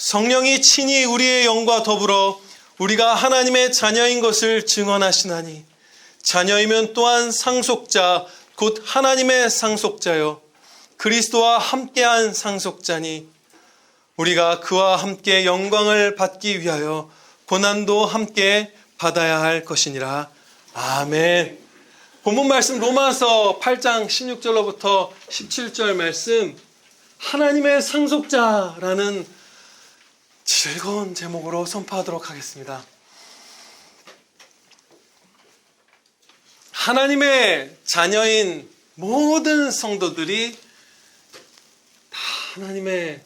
성령이 친히 우리의 영과 더불어 우리가 하나님의 자녀인 것을 증언하시나니 자녀이면 또한 상속자 곧 하나님의 상속자요 그리스도와 함께한 상속자니 우리가 그와 함께 영광을 받기 위하여 고난도 함께 받아야 할 것이니라. 아멘. 본문 말씀 로마서 8장 16절로부터 17절 말씀, 하나님의 상속자라는 즐거운 제목으로 선포하도록 하겠습니다. 하나님의 자녀인 모든 성도들이 다 하나님의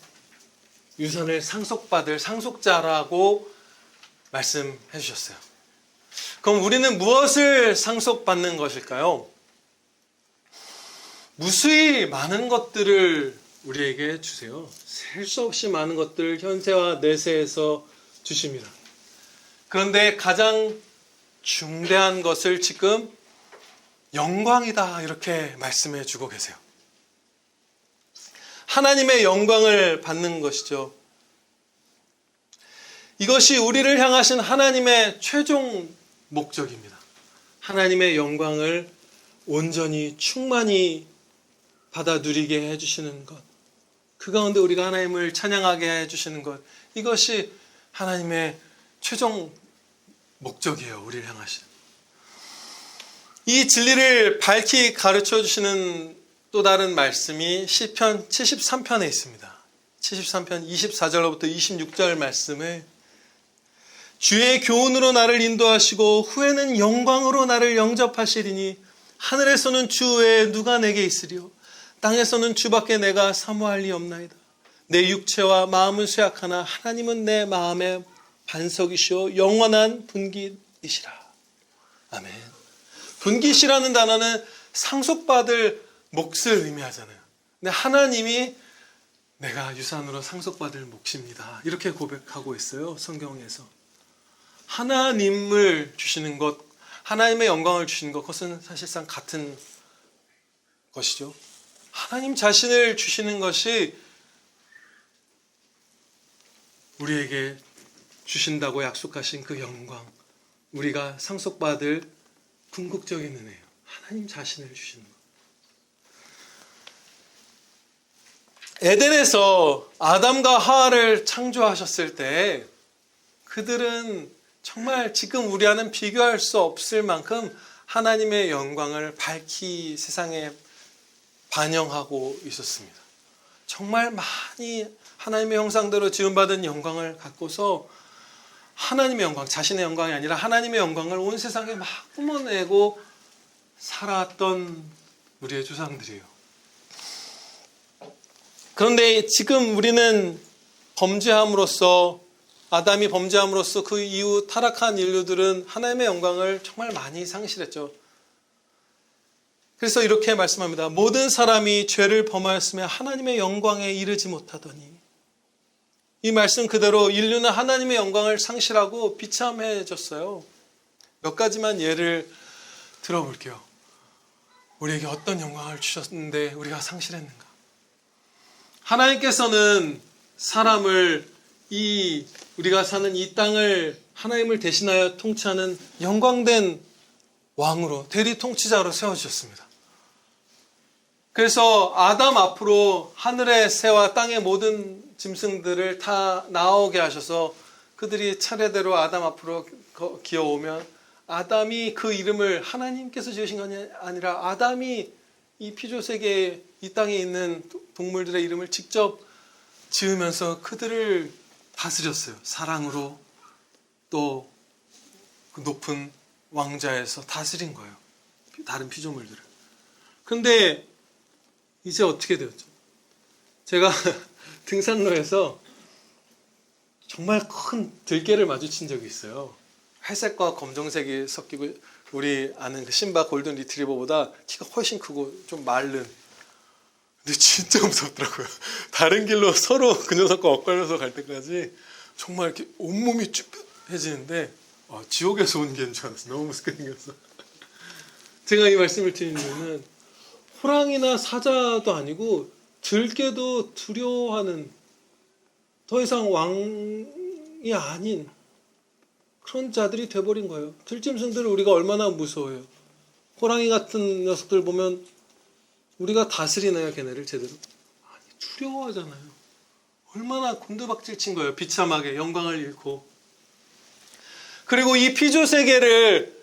유산을 상속받을 상속자라고 말씀해 주셨어요. 그럼 우리는 무엇을 상속받는 것일까요? 무수히 많은 것들을 우리에게 주세요. 셀 수 없이 많은 것들 현세와 내세에서 주십니다. 그런데 가장 중대한 것을 지금 영광이다 이렇게 말씀해 주고 계세요. 하나님의 영광을 받는 것이죠. 이것이 우리를 향하신 하나님의 최종 목적입니다. 하나님의 영광을 온전히 충만히 받아 누리게 해주시는 것, 그 가운데 우리가 하나님을 찬양하게 해주시는 것, 이것이 하나님의 최종 목적이에요. 우리를 향하신. 이 진리를 밝히 가르쳐 주시는 또 다른 말씀이 시편 73편에 있습니다. 73편 24절로부터 26절 말씀을 주의 교훈으로 나를 인도하시고 후에는 영광으로 나를 영접하시리니 하늘에서는 주 외에 누가 내게 있으리요 땅에서는 주밖에 내가 사모할 리 없나이다. 내 육체와 마음은 쇠약하나 하나님은 내 마음의 반석이시오 영원한 분깃이시라. 아멘. 분깃이라는 단어는 상속받을 몫을 의미하잖아요. 근데 하나님이 내가 유산으로 상속받을 몫입니다. 이렇게 고백하고 있어요. 성경에서. 하나님을 주시는 것, 하나님의 영광을 주시는 것, 그것은 사실상 같은 것이죠. 하나님 자신을 주시는 것이 우리에게 주신다고 약속하신 그 영광, 우리가 상속받을 궁극적인 은혜예요. 하나님 자신을 주시는 것. 에덴에서 아담과 하와를 창조하셨을 때 그들은 정말 지금 우리와는 비교할 수 없을 만큼 하나님의 영광을 밝히 세상에 반영하고 있었습니다. 정말 많이 하나님의 형상대로 지음받은 영광을 갖고서 하나님의 영광, 자신의 영광이 아니라 하나님의 영광을 온 세상에 막 뿜어내고 살았던 우리의 조상들이에요. 그런데 지금 우리는 범죄함으로써, 아담이 범죄함으로써 그 이후 타락한 인류들은 하나님의 영광을 정말 많이 상실했죠. 그래서 이렇게 말씀합니다. 모든 사람이 죄를 범하였으며 하나님의 영광에 이르지 못하더니. 이 말씀 그대로 인류는 하나님의 영광을 상실하고 비참해졌어요. 몇 가지만 예를 들어볼게요. 우리에게 어떤 영광을 주셨는데 우리가 상실했는가? 하나님께서는 사람을 우리가 사는 이 땅을 하나님을 대신하여 통치하는 영광된 왕으로, 대리 통치자로 세워주셨습니다. 그래서 아담 앞으로 하늘의 새와 땅의 모든 짐승들을 다 나오게 하셔서 그들이 차례대로 아담 앞으로 기어오면 아담이 그 이름을 하나님께서 지으신 것이 아니라 아담이 이 피조세계 이 땅에 있는 동물들의 이름을 직접 지으면서 그들을 다스렸어요. 사랑으로 또 그 높은 왕자에서 다스린 거예요. 다른 피조물들을. 그런데 이제 어떻게 되었죠? 제가 등산로에서 정말 큰 들개를 마주친 적이 있어요. 회색과 검정색이 섞이고 우리 아는 그 신바 골든 리트리버보다 키가 훨씬 크고 좀 마른. 근데 진짜 무섭더라고요. 다른 길로 서로 그 녀석과 엇갈려서 갈 때까지 정말 이렇게 온몸이 쭈뼛해지는데 지옥에서 온 개인 줄 알았어. 너무 무섭게 생겼어. 제가 이 말씀을 드리는 이유는 호랑이나 사자도 아니고 들개도 두려워하는 더 이상 왕이 아닌 그런 자들이 돼버린 거예요. 들짐승들을 우리가 얼마나 무서워해요. 호랑이 같은 녀석들 보면 우리가 다스리나요, 걔네를 제대로? 아니, 두려워하잖아요. 얼마나 곤두박질 친 거예요. 비참하게 영광을 잃고. 그리고 이 피조 세계를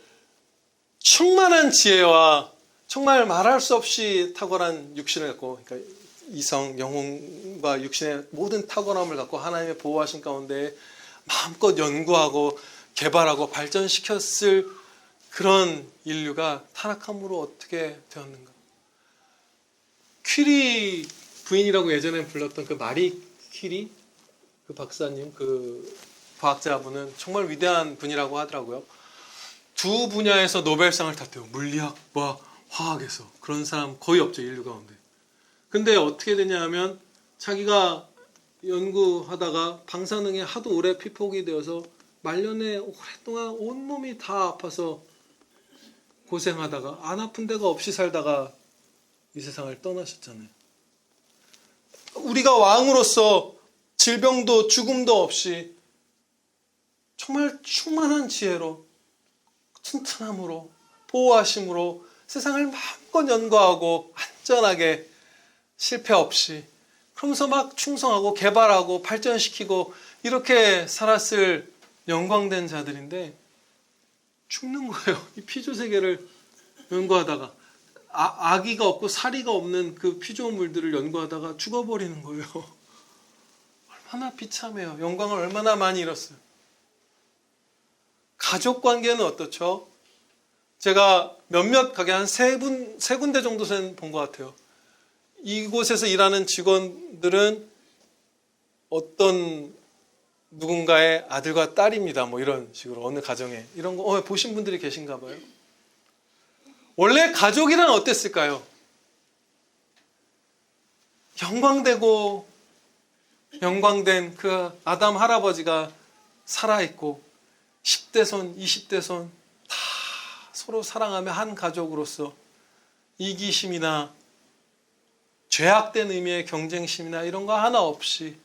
충만한 지혜와 정말 말할 수 없이 탁월한 육신을 갖고, 그러니까 이성, 영혼과 육신의 모든 탁월함을 갖고 하나님의 보호하신 가운데 마음껏 연구하고 개발하고 발전시켰을 그런 인류가 타락함으로 어떻게 되었는가? 퀴리 부인이라고 예전에 불렀던 그 마리 퀴리 그 박사님, 그 과학자분은 정말 위대한 분이라고 하더라고요. 두 분야에서 노벨상을 탔대요. 물리학과 화학에서. 그런 사람 거의 없죠, 인류 가운데. 근데 어떻게 되냐 하면 자기가 연구하다가 방사능에 하도 오래 피폭이 되어서 말년에 오랫동안 온몸이 다 아파서 고생하다가 안 아픈 데가 없이 살다가 이 세상을 떠나셨잖아요. 우리가 왕으로서 질병도 죽음도 없이 정말 충만한 지혜로 튼튼함으로 보호하심으로 세상을 마음껏 연구하고 안전하게 실패 없이 그러면서 막 충성하고 개발하고 발전시키고 이렇게 살았을 영광된 자들인데 죽는 거예요. 이 피조세계를 연구하다가 아기가 없고 사리가 없는 그 피조물들을 연구하다가 죽어버리는 거예요. 얼마나 비참해요. 영광을 얼마나 많이 잃었어요. 가족 관계는 어떻죠? 제가 몇몇 가게 한 세 군데 정도 본 것 같아요. 이곳에서 일하는 직원들은 어떤 누군가의 아들과 딸입니다. 뭐 이런 식으로 어느 가정에 이런 거 보신 분들이 계신가 봐요. 원래 가족이란 어땠을까요? 영광되고 영광된 그 아담 할아버지가 살아있고 10대 손, 20대 손 다 서로 사랑하며 한 가족으로서 이기심이나 죄악된 의미의 경쟁심이나 이런 거 하나 없이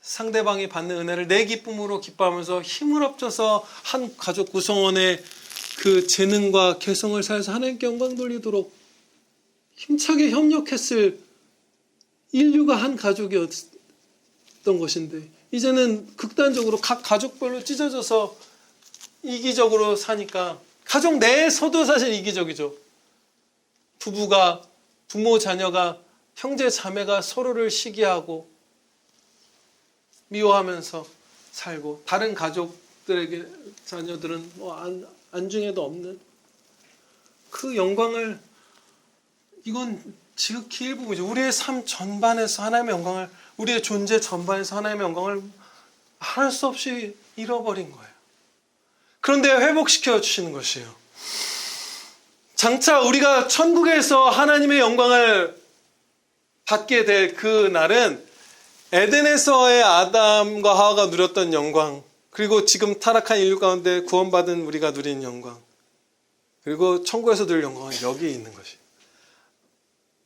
상대방이 받는 은혜를 내 기쁨으로 기뻐하면서 힘을 합쳐서 한 가족 구성원의 그 재능과 개성을 살려서 하나님께 영광 돌리도록 힘차게 협력했을 인류가 한 가족이었던 것인데 이제는 극단적으로 각 가족별로 찢어져서 이기적으로 사니까 가족 내에서도 사실 이기적이죠. 부모 자녀가 형제 자매가 서로를 시기하고 미워하면서 살고 다른 가족들에게 자녀들은 뭐 안중에도 없는 그 영광을 이건 지극히 일부분이죠. 우리의 삶 전반에서 하나님의 영광을 우리의 존재 전반에서 하나님의 영광을 할 수 없이 잃어버린 거예요. 그런데 회복시켜 주시는 것이에요. 장차 우리가 천국에서 하나님의 영광을 받게 될 그 날은 에덴에서의 아담과 하와가 누렸던 영광, 그리고 지금 타락한 인류 가운데 구원받은 우리가 누린 영광, 그리고 천국에서 누릴 영광은 여기에 있는 것이에요.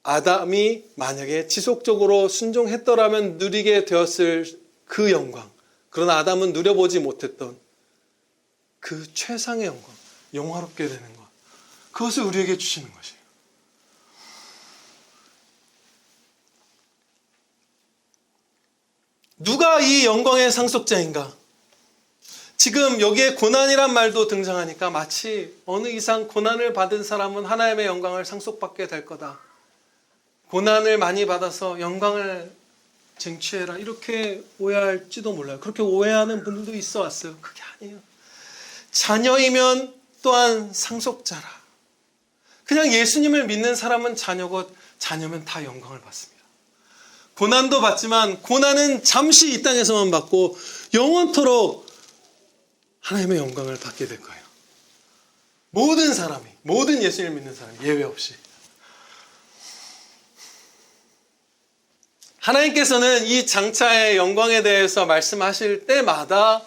아담이 만약에 지속적으로 순종했더라면 누리게 되었을 그 영광, 그러나 아담은 누려보지 못했던 그 최상의 영광, 영화롭게 되는 것, 그것을 우리에게 주시는 것이에요. 누가 이 영광의 상속자인가? 지금 여기에 고난이란 말도 등장하니까 마치 어느 이상 고난을 받은 사람은 하나님의 영광을 상속받게 될 거다. 고난을 많이 받아서 영광을 쟁취해라. 이렇게 오해할지도 몰라요. 그렇게 오해하는 분들도 있어 왔어요. 그게 아니에요. 자녀이면 또한 상속자라. 그냥 예수님을 믿는 사람은 자녀고 자녀면 다 영광을 받습니다. 고난도 받지만 고난은 잠시 이 땅에서만 받고 영원토록 하나님의 영광을 받게 될 거예요. 모든 사람이, 모든 예수님을 믿는 사람이 예외 없이. 하나님께서는 이 장차의 영광에 대해서 말씀하실 때마다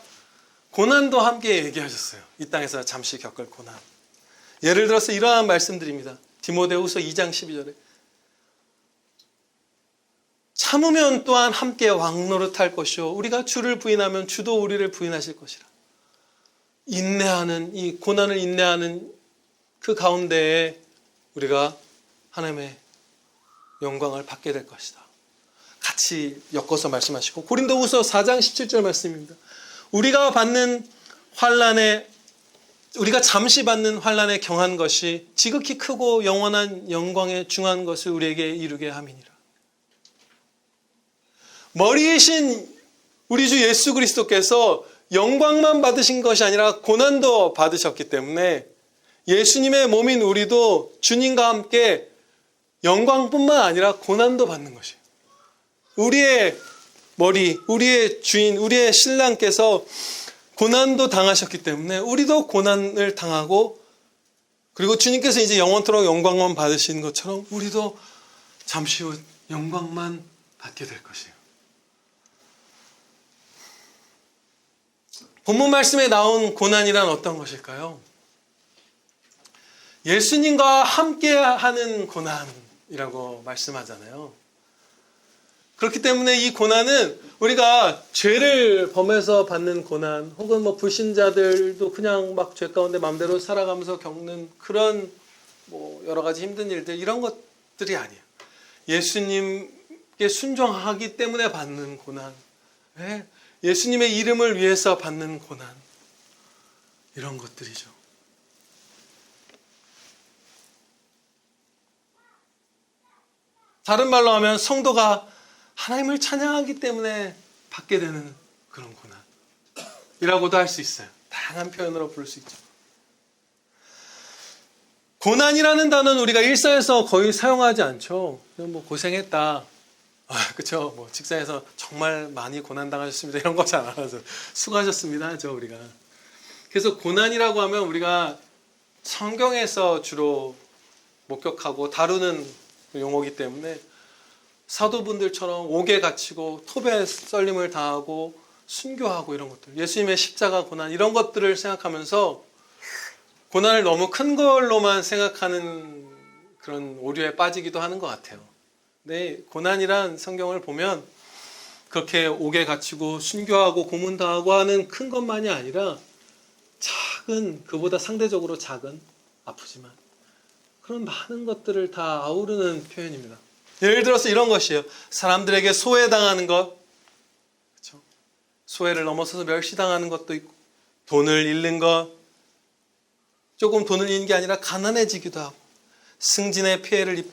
고난도 함께 얘기하셨어요. 이 땅에서 잠시 겪을 고난. 예를 들어서 이러한 말씀드립니다. 디모데후서 2장 12절에 참으면 또한 함께 왕노릇할 것이요 우리가 주를 부인하면 주도 우리를 부인하실 것이라. 인내하는, 이 고난을 인내하는 그 가운데에 우리가 하나님의 영광을 받게 될 것이다. 같이 엮어서 말씀하시고, 고린도후서 4장 17절 말씀입니다. 우리가 잠시 받는 환난에 경한 것이 지극히 크고 영원한 영광에 중한 것을 우리에게 이루게 함이니라. 머리이신 우리 주 예수 그리스도께서 영광만 받으신 것이 아니라 고난도 받으셨기 때문에 예수님의 몸인 우리도 주님과 함께 영광뿐만 아니라 고난도 받는 것이에요. 우리의 머리, 우리의 주인, 우리의 신랑께서 고난도 당하셨기 때문에 우리도 고난을 당하고, 그리고 주님께서 이제 영원토록 영광만 받으신 것처럼 우리도 잠시 후 영광만 받게 될 것이에요. 본문 말씀에 나온 고난이란 어떤 것일까요? 예수님과 함께하는 고난이라고 말씀하잖아요. 그렇기 때문에 이 고난은 우리가 죄를 범해서 받는 고난, 혹은 불신자들도 그냥 막 죄 가운데 마음대로 살아가면서 겪는 그런 여러 가지 힘든 일들, 이런 것들이 아니에요. 예수님께 순종하기 때문에 받는 고난, 예수님의 이름을 위해서 받는 고난, 이런 것들이죠. 다른 말로 하면 성도가 하나님을 찬양하기 때문에 받게 되는 그런 고난이라고도 할 수 있어요. 다양한 표현으로 부를 수 있죠. 고난이라는 단어는 우리가 일상에서 거의 사용하지 않죠. 고생했다. 그렇죠. 직장에서 정말 많이 고난당하셨습니다. 이런 거 잘 안 하죠. 수고하셨습니다 하죠, 우리가. 그래서 고난이라고 하면 우리가 성경에서 주로 목격하고 다루는 용어이기 때문에 사도분들처럼 옥에 갇히고 톱에 썰림을 당하고 순교하고 이런 것들, 예수님의 십자가 고난, 이런 것들을 생각하면서 고난을 너무 큰 걸로만 생각하는 그런 오류에 빠지기도 하는 것 같아요. 근데 고난이란 성경을 보면 그렇게 옥에 갇히고 순교하고 고문당하고 하는 큰 것만이 아니라 작은, 그보다 상대적으로 작은, 아프지만 그런 많은 것들을 다 아우르는 표현입니다. 예를 들어서 이런 것이에요. 사람들에게 소외당하는 것, 그렇죠? 소외를 넘어서서 멸시당하는 것도 있고, 돈을 잃는 것, 조금 돈을 잃는 게 아니라 가난해지기도 하고, 승진의 피해를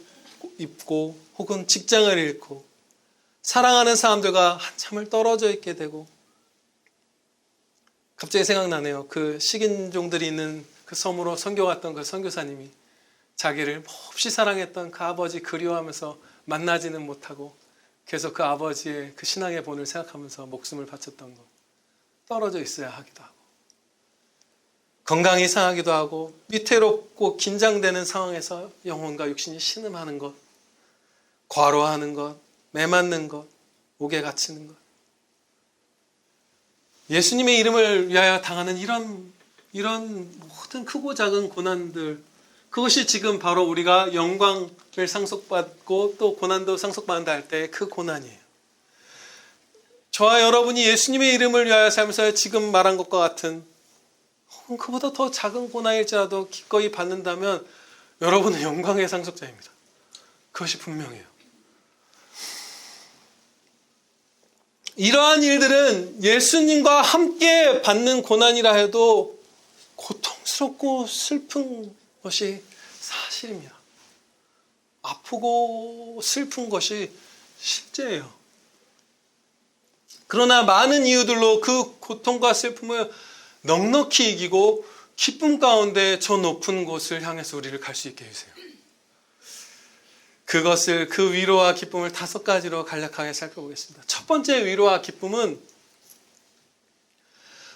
입고, 혹은 직장을 잃고, 사랑하는 사람들과 한참을 떨어져 있게 되고. 갑자기 생각나네요. 그 식인종들이 있는 그 섬으로 선교 갔던 그 선교사님이 자기를 몹시 사랑했던 그 아버지 그리워하면서 만나지는 못하고 계속 그 아버지의 그 신앙의 본을 생각하면서 목숨을 바쳤던 것, 떨어져 있어야 하기도 하고, 건강이 상하기도 하고, 위태롭고 긴장되는 상황에서 영혼과 육신이 신음하는 것, 과로하는 것, 매맞는 것, 옥에 갇히는 것, 예수님의 이름을 위하여 당하는 이런 모든 크고 작은 고난들, 그것이 지금 바로 우리가 영광을 상속받고 또 고난도 상속받는다 할 때 그 고난이에요. 저와 여러분이 예수님의 이름을 위하여 살면서 지금 말한 것과 같은, 혹은 그보다 더 작은 고난일지라도 기꺼이 받는다면 여러분은 영광의 상속자입니다. 그것이 분명해요. 이러한 일들은 예수님과 함께 받는 고난이라 해도 고통스럽고 슬픈 것이 사실입니다. 아프고 슬픈 것이 실제예요. 그러나 많은 이유들로 그 고통과 슬픔을 넉넉히 이기고 기쁨 가운데 저 높은 곳을 향해서 우리를 갈 수 있게 해주세요. 그 위로와 기쁨을 5가지로 간략하게 살펴보겠습니다. 첫 번째 위로와 기쁨은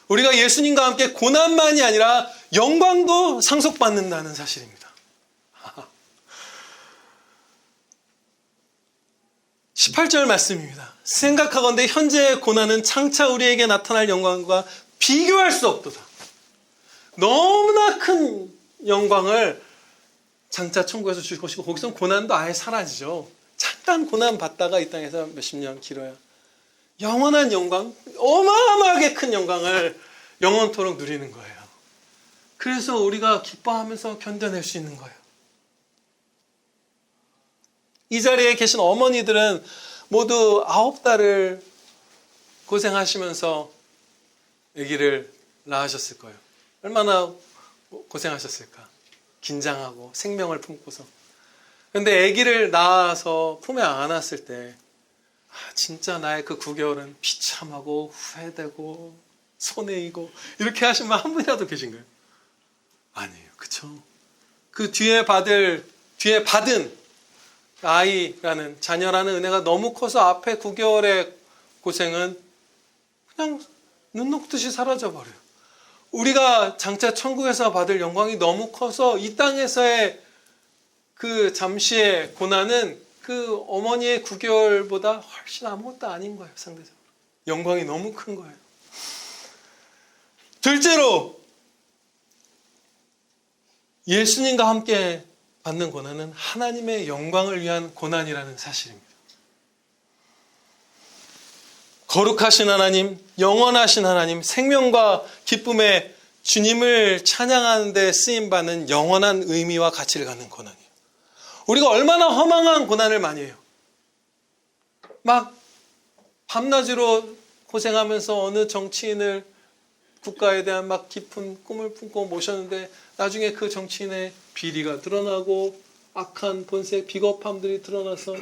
우리가 예수님과 함께 고난만이 아니라 영광도 상속받는다는 사실입니다. 18절 말씀입니다. 생각하건대 현재의 고난은 장차 우리에게 나타날 영광과 비교할 수 없도다. 너무나 큰 영광을 장차 천국에서 주실 것이고, 거기서는 고난도 아예 사라지죠. 잠깐 고난 받다가 이 땅에서 몇십 년 길어야 영원한 영광, 어마어마하게 큰 영광을 영원토록 누리는 거예요. 그래서 우리가 기뻐하면서 견뎌낼 수 있는 거예요. 이 자리에 계신 어머니들은 모두 9달을 고생하시면서 아기를 낳으셨을 거예요. 얼마나 고생하셨을까. 긴장하고 생명을 품고서. 근데 아기를 낳아서 품에 안았을 때 진짜 나의 그 9개월은 비참하고 후회되고 손해이고 이렇게 하신 분 한 분이라도 계신가요? 아니에요. 그쵸? 그 뒤에 받은 아이라는 자녀라는 은혜가 너무 커서 앞에 9개월의 고생은 그냥 눈 녹듯이 사라져버려요. 우리가 장차 천국에서 받을 영광이 너무 커서 이 땅에서의 그 잠시의 고난은 그 어머니의 9개월보다 훨씬 아무것도 아닌 거예요. 상대적으로. 영광이 너무 큰 거예요. 둘째로 예수님과 함께 받는 고난은 하나님의 영광을 위한 고난이라는 사실입니다. 거룩하신 하나님, 영원하신 하나님, 생명과 기쁨의 주님을 찬양하는 데 쓰임받는 영원한 의미와 가치를 갖는 고난이에요. 우리가 얼마나 허망한 고난을 많이 해요. 막 밤낮으로 고생하면서 어느 정치인을 국가에 대한 막 깊은 꿈을 품고 모셨는데 나중에 그 정치인의 비리가 드러나고 악한 본색 비겁함들이 드러나서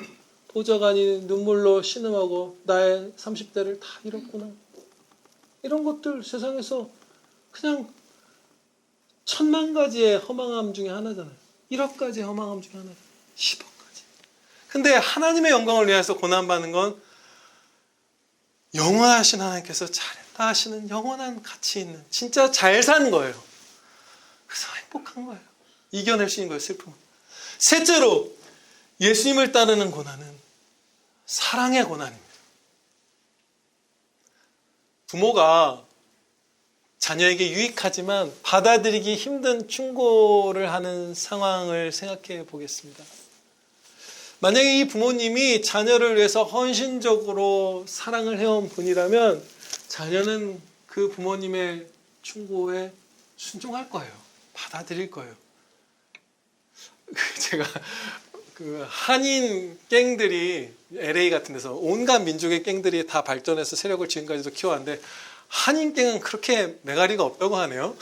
도저간이 눈물로 신음하고 나의 30대를 다 잃었구나. 이런 것들 세상에서 그냥 1000만 가지의 허망함 중에 하나잖아요. 1억 가지의 허망함 중에 하나예요. 10억 가지. 근데 하나님의 영광을 위해서 고난받는 건 영원하신 하나님께서 잘했다 하시는 영원한 가치 있는 진짜 잘 산 거예요. 그래서 행복한 거예요. 이겨낼 수 있는 거예요. 슬픔은. 셋째로 예수님을 따르는 고난은 사랑의 고난입니다. 부모가 자녀에게 유익하지만 받아들이기 힘든 충고를 하는 상황을 생각해 보겠습니다. 만약에 이 부모님이 자녀를 위해서 헌신적으로 사랑을 해온 분이라면 자녀는 그 부모님의 충고에 순종할 거예요. 받아들일 거예요. 제가 그 한인 갱들이 LA 같은 데서 온갖 민족의 갱들이 다 발전해서 세력을 지금까지도 키워왔는데 한인 갱은 그렇게 매가리가 없다고 하네요.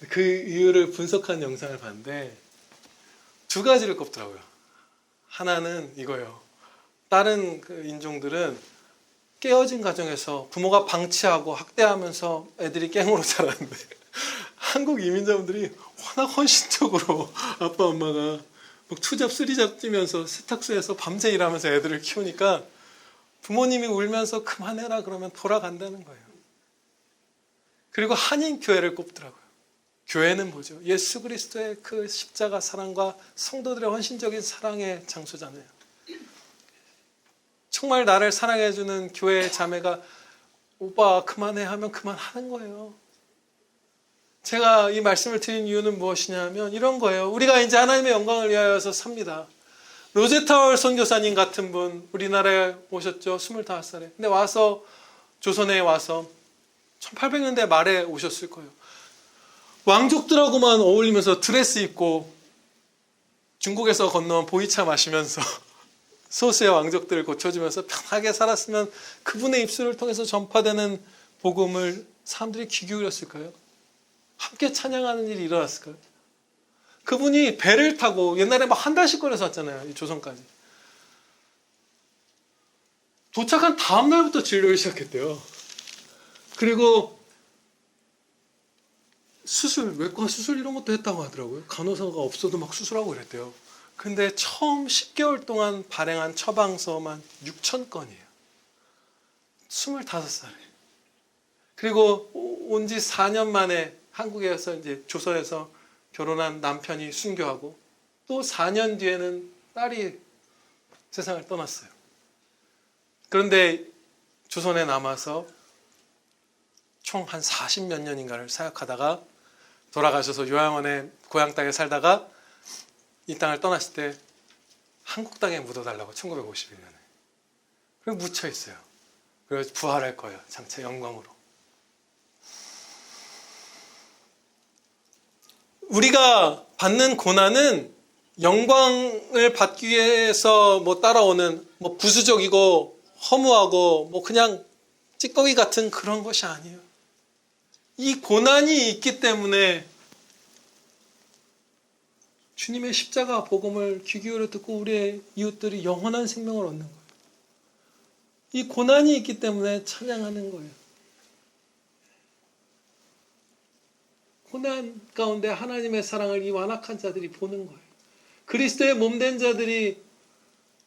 그 이유를 분석한 영상을 봤는데 두 가지를 꼽더라고요. 하나는 이거예요. 다른 그 인종들은 깨어진 가정에서 부모가 방치하고 학대하면서 애들이 갱으로 자라는데 한국 이민자분들이 워낙 헌신적으로 아빠 엄마가 막 투잡 쓰리잡 뛰면서 세탁소에서 밤새 일하면서 애들을 키우니까 부모님이 울면서 그만해라 그러면 돌아간다는 거예요. 그리고 한인 교회를 꼽더라고요. 교회는 뭐죠? 예수 그리스도의 그 십자가 사랑과 성도들의 헌신적인 사랑의 장소잖아요. 정말 나를 사랑해주는 교회 자매가 오빠 그만해 하면 그만하는 거예요. 제가 이 말씀을 드린 이유는 무엇이냐면 이런 거예요. 우리가 이제 하나님의 영광을 위하여서 삽니다. 로제타월 선교사님 같은 분 우리나라에 오셨죠. 25살에. 근데 와서 조선에 와서 1800년대 말에 오셨을 거예요. 왕족들하고만 어울리면서 드레스 입고 중국에서 건너온 보이차 마시면서 소수의 왕족들을 고쳐주면서 편하게 살았으면 그분의 입술을 통해서 전파되는 복음을 사람들이 귀 기울였을까요? 함께 찬양하는 일이 일어났을까요? 그분이 배를 타고 옛날에 막 한 달씩 걸려서 왔잖아요. 이 조선까지. 도착한 다음 날부터 진료를 시작했대요. 그리고 수술, 외과 수술 이런 것도 했다고 하더라고요. 간호사가 없어도 막 수술하고 그랬대요. 근데 처음 10개월 동안 발행한 처방서만 6,000건이에요. 25살에. 그리고 온 지 4년 만에 한국에서 이제 조선에서 결혼한 남편이 순교하고 또 4년 뒤에는 딸이 세상을 떠났어요. 그런데 조선에 남아서 총 한 40몇 년인가를 사역하다가 돌아가셔서 요양원에 고향 땅에 살다가 이 땅을 떠났을 때 한국 땅에 묻어달라고 1951년에. 그리고 묻혀 있어요. 그래서 부활할 거예요. 장차 영광으로. 우리가 받는 고난은 영광을 받기 위해서 따라오는 부수적이고 허무하고 그냥 찌꺼기 같은 그런 것이 아니에요. 이 고난이 있기 때문에 주님의 십자가 복음을 귀 기울여 듣고 우리의 이웃들이 영원한 생명을 얻는 거예요. 이 고난이 있기 때문에 찬양하는 거예요. 고난 가운데 하나님의 사랑을 이 완악한 자들이 보는 거예요. 그리스도의 몸된 자들이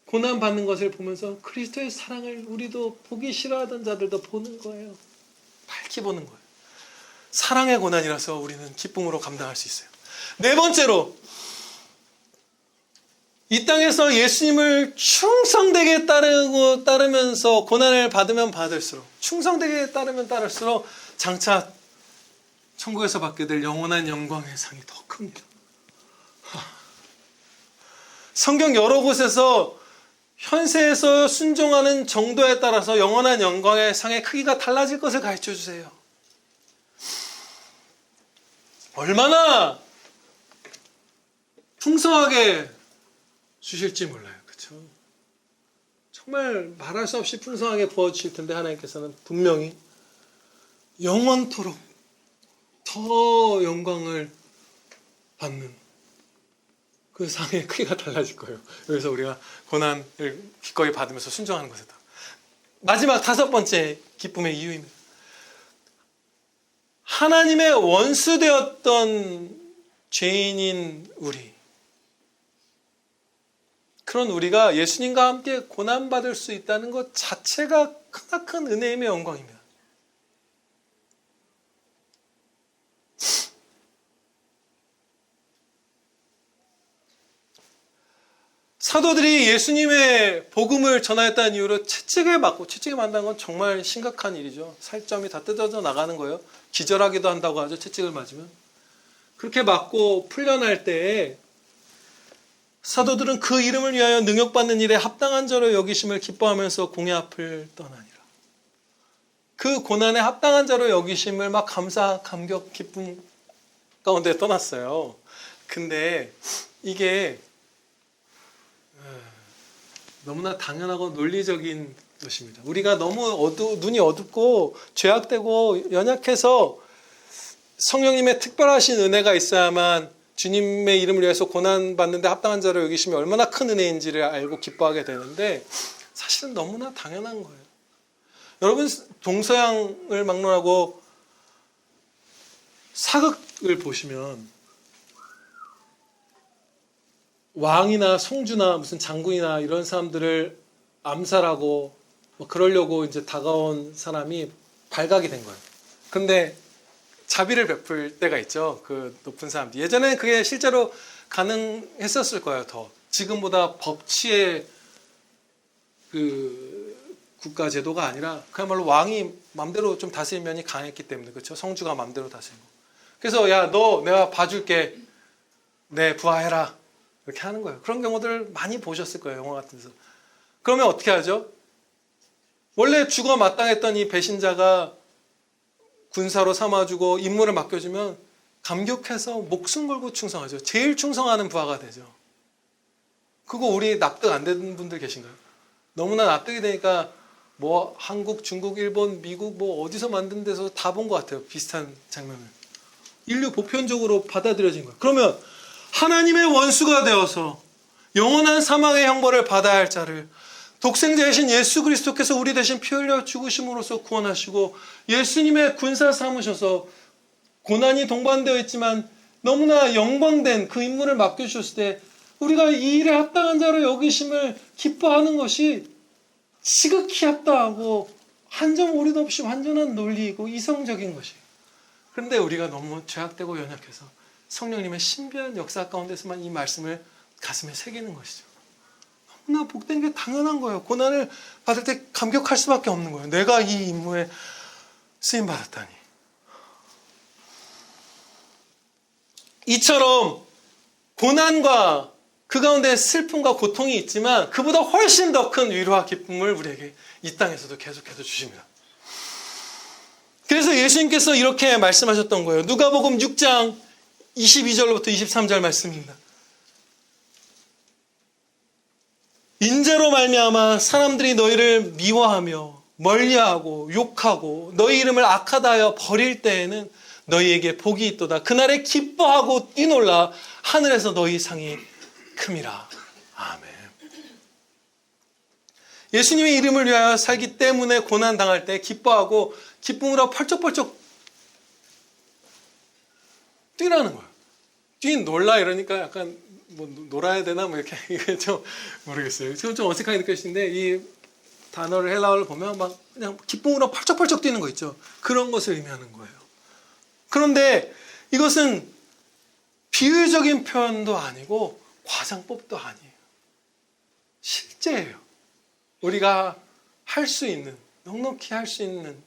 고난받는 것을 보면서 그리스도의 사랑을 우리도 보기 싫어하던 자들도 보는 거예요. 밝히 보는 거예요. 사랑의 고난이라서 우리는 기쁨으로 감당할 수 있어요. 네 번째로, 이 땅에서 예수님을 충성되게 따르면서 고난을 받으면 받을수록, 충성되게 따르면 따를수록 장차 천국에서 받게 될 영원한 영광의 상이 더 큽니다. 성경 여러 곳에서 현세에서 순종하는 정도에 따라서 영원한 영광의 상의 크기가 달라질 것을 가르쳐 주세요. 얼마나 풍성하게 주실지 몰라요. 그렇죠? 정말 말할 수 없이 풍성하게 부어주실 텐데 하나님께서는 분명히 영원토록 더 영광을 받는 그 상의 크기가 달라질 거예요. 그래서 우리가 고난을 기꺼이 받으면서 순종하는 것이다. 마지막 다섯 번째 기쁨의 이유입니다. 하나님의 원수 되었던 죄인인 우리, 그런 우리가 예수님과 함께 고난받을 수 있다는 것 자체가 크나큰 은혜임의 영광입니다. 사도들이 예수님의 복음을 전하였다는 이유로 채찍에 맞고, 채찍에 맞는 건 정말 심각한 일이죠. 살점이 다 뜯어져 나가는 거예요. 기절하기도 한다고 하죠. 채찍을 맞으면. 그렇게 맞고 풀려날 때에 사도들은 그 이름을 위하여 능욕받는 일에 합당한 자로 여기심을 기뻐하면서 공의 앞을 떠나니라. 그 고난에 합당한 자로 여기심을 막 감사, 감격, 기쁨 가운데 떠났어요. 근데 이게 너무나 당연하고 논리적인 것입니다. 우리가 너무 눈이 어둡고 죄악되고 연약해서 성령님의 특별하신 은혜가 있어야만 주님의 이름을 위해서 고난받는데 합당한 자로 여기심이 얼마나 큰 은혜인지를 알고 기뻐하게 되는데, 사실은 너무나 당연한 거예요. 여러분, 동서양을 막론하고 사극을 보시면 왕이나 성주나 무슨 장군이나 이런 사람들을 암살하고 그러려고 이제 다가온 사람이 발각이 된 거예요. 근데 자비를 베풀 때가 있죠. 그 높은 사람들. 예전에는 그게 실제로 가능했었을 거예요. 더 지금보다 법치의 그 국가 제도가 아니라 그야말로 왕이 맘대로 좀 다스린 면이 강했기 때문에, 그렇죠. 성주가 맘대로 다스리고. 그래서 야, 너 내가 봐줄게. 네, 부하해라. 이렇게 하는 거예요. 그런 경우들 많이 보셨을 거예요. 영화 같은 데서. 그러면 어떻게 하죠? 원래 죽어 마땅했던 이 배신자가 군사로 삼아주고 임무를 맡겨주면 감격해서 목숨 걸고 충성하죠. 제일 충성하는 부하가 되죠. 그거 우리 납득 안 되는 분들 계신가요? 너무나 납득이 되니까 한국, 중국, 일본, 미국 어디서 만든 데서 다 본 것 같아요. 비슷한 장면을. 인류 보편적으로 받아들여진 거예요. 그러면 하나님의 원수가 되어서 영원한 사망의 형벌을 받아야 할 자를 독생자이신 예수 그리스도께서 우리 대신 피 흘려 죽으심으로써 구원하시고, 예수님의 군사 삼으셔서 고난이 동반되어 있지만 너무나 영광된 그 임무를 맡겨주셨을 때 우리가 이 일에 합당한 자로 여기심을 기뻐하는 것이 지극히 합당하고 한 점 오류도 없이 완전한 논리이고 이성적인 것이에요. 그런데 우리가 너무 죄악되고 연약해서 성령님의 신비한 역사 가운데서만 이 말씀을 가슴에 새기는 것이죠. 너무나 복된 게 당연한 거예요. 고난을 받을 때 감격할 수밖에 없는 거예요. 내가 이 임무에 쓰임받았다니. 이처럼 고난과 그 가운데 슬픔과 고통이 있지만 그보다 훨씬 더 큰 위로와 기쁨을 우리에게 이 땅에서도 계속해서 주십니다. 그래서 예수님께서 이렇게 말씀하셨던 거예요. 누가복음 6장 22절부터 23절 말씀입니다. 인자로 말미암아 사람들이 너희를 미워하며 멀리하고 욕하고 너희 이름을 악하다 하여 버릴 때에는 너희에게 복이 있도다. 그날에 기뻐하고 뛰놀라 하늘에서 너희 상이 큼이라. 아멘. 예수님의 이름을 위하여 살기 때문에 고난당할 때 기뻐하고 기쁨으로 펄쩍펄쩍 뛰라는 거예요. 놀라 이러니까 약간 뭐 놀아야 되나 뭐 이렇게 이게 좀 모르겠어요. 지금 좀 어색하게 느껴지는데 이 단어를 헬라어를 보면 막 그냥 기쁨으로 펄쩍펄쩍 뛰는 거 있죠. 그런 것을 의미하는 거예요. 그런데 이것은 비유적인 표현도 아니고 과장법도 아니에요. 실제예요. 우리가 할 수 있는, 넉넉히 할 수 있는,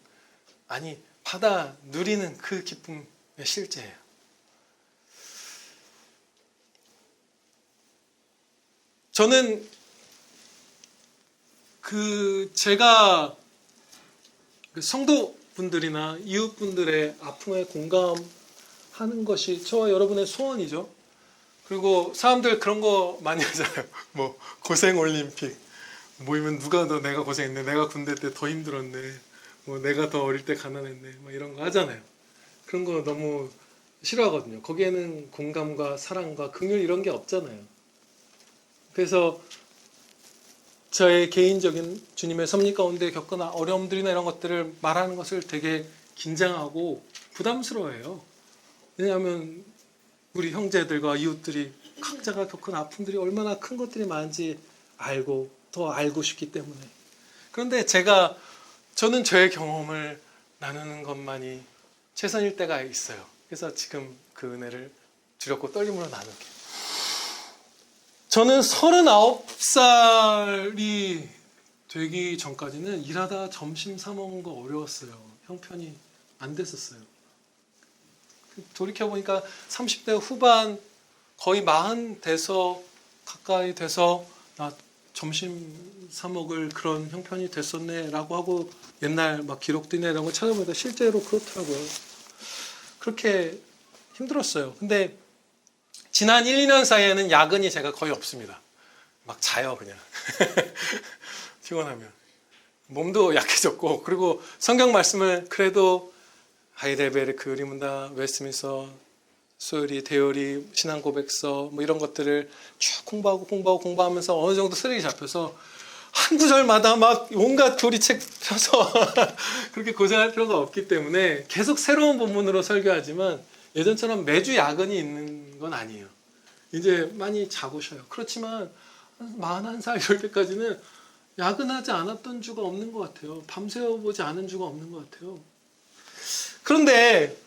아니 받아 누리는 그 기쁨의 실제예요. 저는 제가 성도분들이나 이웃분들의 아픔에 공감하는 것이 저와 여러분의 소원이죠. 그리고 사람들 그런 거 많이 하잖아요. 뭐 고생 올림픽 모이면 누가 더 내가 고생했네, 내가 군대 때 더 힘들었네, 뭐 내가 더 어릴 때 가난했네, 뭐 이런 거 하잖아요. 그런 거 너무 싫어하거든요. 거기에는 공감과 사랑과 긍휼 이런 게 없잖아요. 그래서 저의 개인적인 주님의 섭리 가운데 겪은 어려움들이나 이런 것들을 말하는 것을 되게 긴장하고 부담스러워해요. 왜냐하면 우리 형제들과 이웃들이 각자가 겪은 아픔들이 얼마나 큰 것들이 많은지 알고 더 알고 싶기 때문에. 그런데 저는 저의 경험을 나누는 것만이 최선일 때가 있어요. 그래서 지금 그 은혜를 두렵고 떨림으로 나눌게요. 저는 39살이 되기 전까지는 일하다 점심 사 먹는 거 어려웠어요. 형편이 안 됐었어요. 돌이켜보니까 30대 후반 거의 40 돼서 가까이 돼서 나 점심 사 먹을 그런 형편이 됐었네 라고 하고 옛날 막 기록들이나 이런 거 찾아보니까 실제로 그렇더라고요. 그렇게 힘들었어요. 근데 지난 1, 2년 사이에는 야근이 제가 거의 없습니다. 막 자요 그냥. 피곤하면. 몸도 약해졌고, 그리고 성경 말씀을 그래도 하이델베르크 의리문답, 웨스트민스터 소요리, 대요리, 신앙고백서 뭐 이런 것들을 쭉 공부하면서 어느 정도 쓰레기 잡혀서 한 구절마다 막 온갖 교리책 펴서 그렇게 고생할 필요가 없기 때문에 계속 새로운 본문으로 설교하지만 예전처럼 매주 야근이 있는 건 아니에요. 이제 많이 자고 쉬어요. 그렇지만 41살 이럴 때까지는 야근하지 않았던 주가 없는 것 같아요. 밤새워보지 않은 주가 없는 것 같아요. 그런데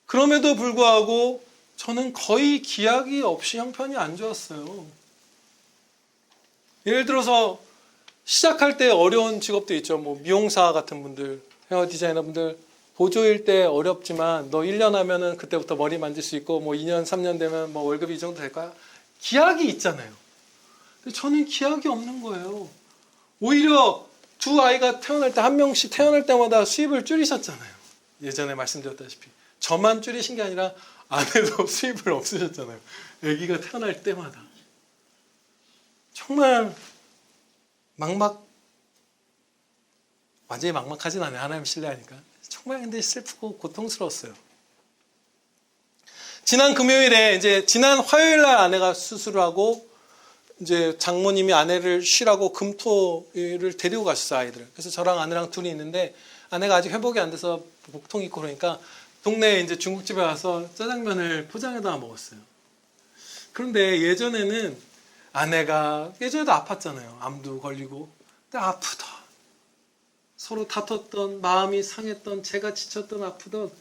그럼에도 불구하고 저는 거의 기약이 없이 형편이 안 좋았어요. 예를 들어서 시작할 때 어려운 직업도 있죠. 뭐 미용사 같은 분들, 헤어 디자이너 분들, 보조일 때 어렵지만 너 1년 하면은 그때부터 머리 만질 수 있고 뭐 2년, 3년 되면 뭐 월급이 이 정도 될 거야. 기약이 있잖아요. 근데 저는 기약이 없는 거예요. 오히려 두 아이가 태어날 때 한 명씩 태어날 때마다 수입을 줄이셨잖아요. 예전에 말씀드렸다시피. 저만 줄이신 게 아니라 아내도 수입을 없으셨잖아요. 아기가 태어날 때마다. 정말 완전히 막막하진 않아요. 하나님 신뢰하니까. 정말 근데 슬프고 고통스러웠어요. 지난 금요일에 지난 화요일 날 아내가 수술을 하고 이제 장모님이 아내를 쉬라고 금토를 데리고 가셨어요, 아이들을. 그래서 저랑 아내랑 둘이 있는데 아내가 아직 회복이 안 돼서 복통 있고 그러니까 동네에 이제 중국집에 가서 짜장면을 포장해다 먹었어요. 그런데 예전에는 아내가 예전에도 아팠잖아요. 암도 걸리고. 근데 아프다. 서로 다퉜던, 마음이 상했던, 제가 지쳤던, 아프던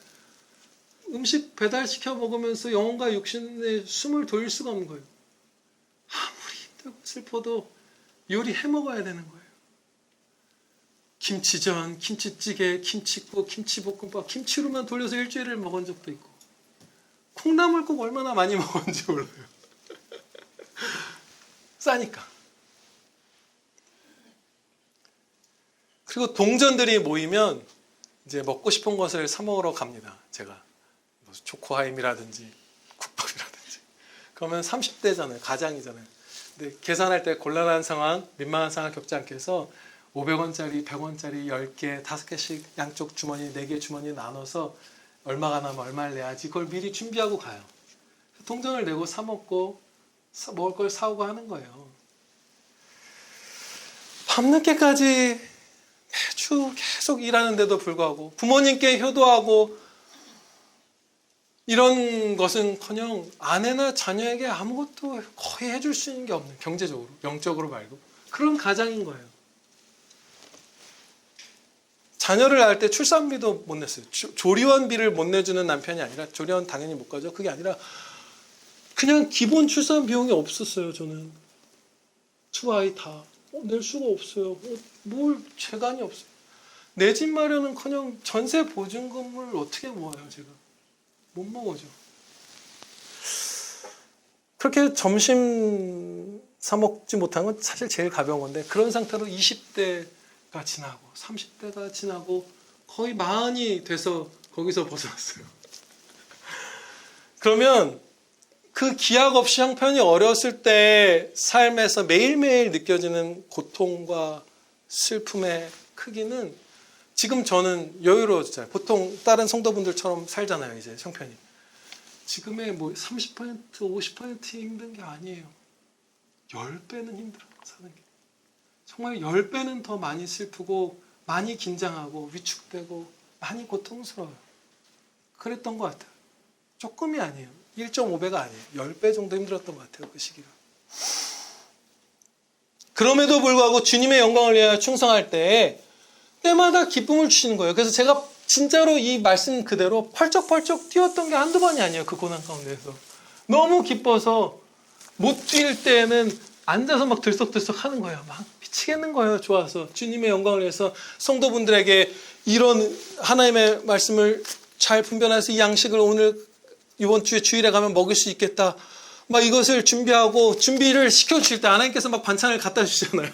음식 배달시켜 먹으면서 영혼과 육신의 숨을 돌릴 수가 없는 거예요. 아무리 힘들고 슬퍼도 요리해 먹어야 되는 거예요. 김치전, 김치찌개, 김치국, 김치볶음밥, 김치로만 돌려서 일주일을 먹은 적도 있고 콩나물국 얼마나 많이 먹었는지 몰라요. 싸니까. 그리고 동전들이 모이면 이제 먹고 싶은 것을 사 먹으러 갑니다. 제가 뭐 초코하임이라든지 국밥이라든지. 그러면 30대잖아요. 가장이잖아요. 근데 계산할 때 곤란한 상황, 민망한 상황 겪지 않게 해서 500원짜리, 100원짜리 10개, 5개씩 양쪽 주머니, 4개 주머니 나눠서 얼마가 나면 얼마를 내야지 그걸 미리 준비하고 가요. 동전을 내고 사 먹고 먹을 걸 사오고 하는 거예요. 밤늦게까지 매주 계속 일하는데도 불구하고 부모님께 효도하고 이런 것은커녕 아내나 자녀에게 아무것도 거의 해줄 수 있는 게 없는, 경제적으로, 영적으로 말고 그런 가장인 거예요. 자녀를 낳을 때 출산비도 못 냈어요. 조리원비를 못 내주는 남편이 아니라, 조리원 당연히 못 가죠. 그게 아니라 그냥 기본 출산 비용이 없었어요. 저는 투아이 다 낼 수가 없어요. 뭘 재간이 없어요. 내 집 마련은커녕 전세 보증금을 어떻게 모아요. 제가 못 먹어죠. 그렇게 점심 사 먹지 못한 건 사실 제일 가벼운 건데, 그런 상태로 20대가 지나고 30대가 지나고 거의 40이 돼서 거기서 벗어났어요. 그러면 그 기약 없이 형편이 어렸을 때 삶에서 매일매일 느껴지는 고통과 슬픔의 크기는, 지금 저는 여유로워졌잖아요. 보통 다른 성도분들처럼 살잖아요. 이제 형편이. 지금의 뭐 30%, 50% 힘든 게 아니에요. 10배는 힘들어요. 사는 게. 정말 10배는 더 많이 슬프고 많이 긴장하고 위축되고 많이 고통스러워요. 그랬던 것 같아요. 조금이 아니에요. 1.5배가 아니에요. 10배 정도 힘들었던 것 같아요. 그 시기가. 그럼에도 불구하고 주님의 영광을 위하여 충성할 때 때마다 기쁨을 주시는 거예요. 그래서 제가 진짜로 이 말씀 그대로 펄쩍펄쩍 뛰었던 게 한두 번이 아니에요. 그 고난 가운데서. 너무 기뻐서 못 뛸 때는 앉아서 막 들썩들썩 하는 거예요. 막 미치겠는 거예요. 좋아서. 주님의 영광을 위해서 성도분들에게 이런 하나님의 말씀을 잘 분별해서 이 양식을 오늘 이번 주에 주일에 가면 먹을 수 있겠다. 막 이것을 준비하고 준비를 시켜주실 때 하나님께서 막 반찬을 갖다 주시잖아요.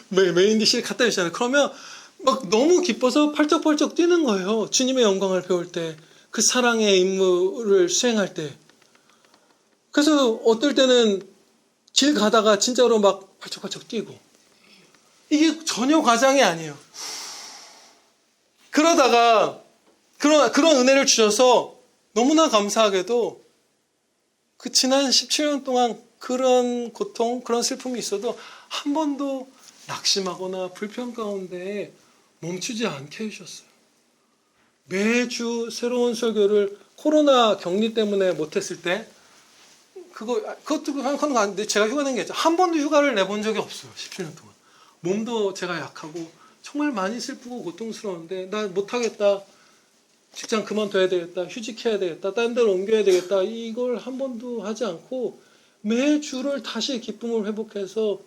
메인 디시를 갖다 주시잖아요. 그러면 막 너무 기뻐서 펄쩍펄쩍 뛰는 거예요. 주님의 영광을 배울 때, 그 사랑의 임무를 수행할 때. 그래서 어떨 때는 길 가다가 진짜로 막 펄쩍펄쩍 뛰고. 이게 전혀 과장이 아니에요. 그러다가 그런 은혜를 주셔서 너무나 감사하게도 그 지난 17년 동안 그런 고통, 그런 슬픔이 있어도 한 번도 낙심하거나 불평 가운데 멈추지 않게 해주셨어요. 매주 새로운 설교를 코로나 격리 때문에 못했을 때 그것도 하는 거 아닌데 제가 휴가 낸 게 아니죠. 한 번도 휴가를 내본 적이 없어요. 17년 동안. 몸도 제가 약하고 정말 많이 슬프고 고통스러운데 나 못하겠다. 직장 그만둬야 되겠다. 휴직해야 되겠다. 다른 데로 옮겨야 되겠다. 이걸 한 번도 하지 않고 매주를 다시 기쁨을 회복해서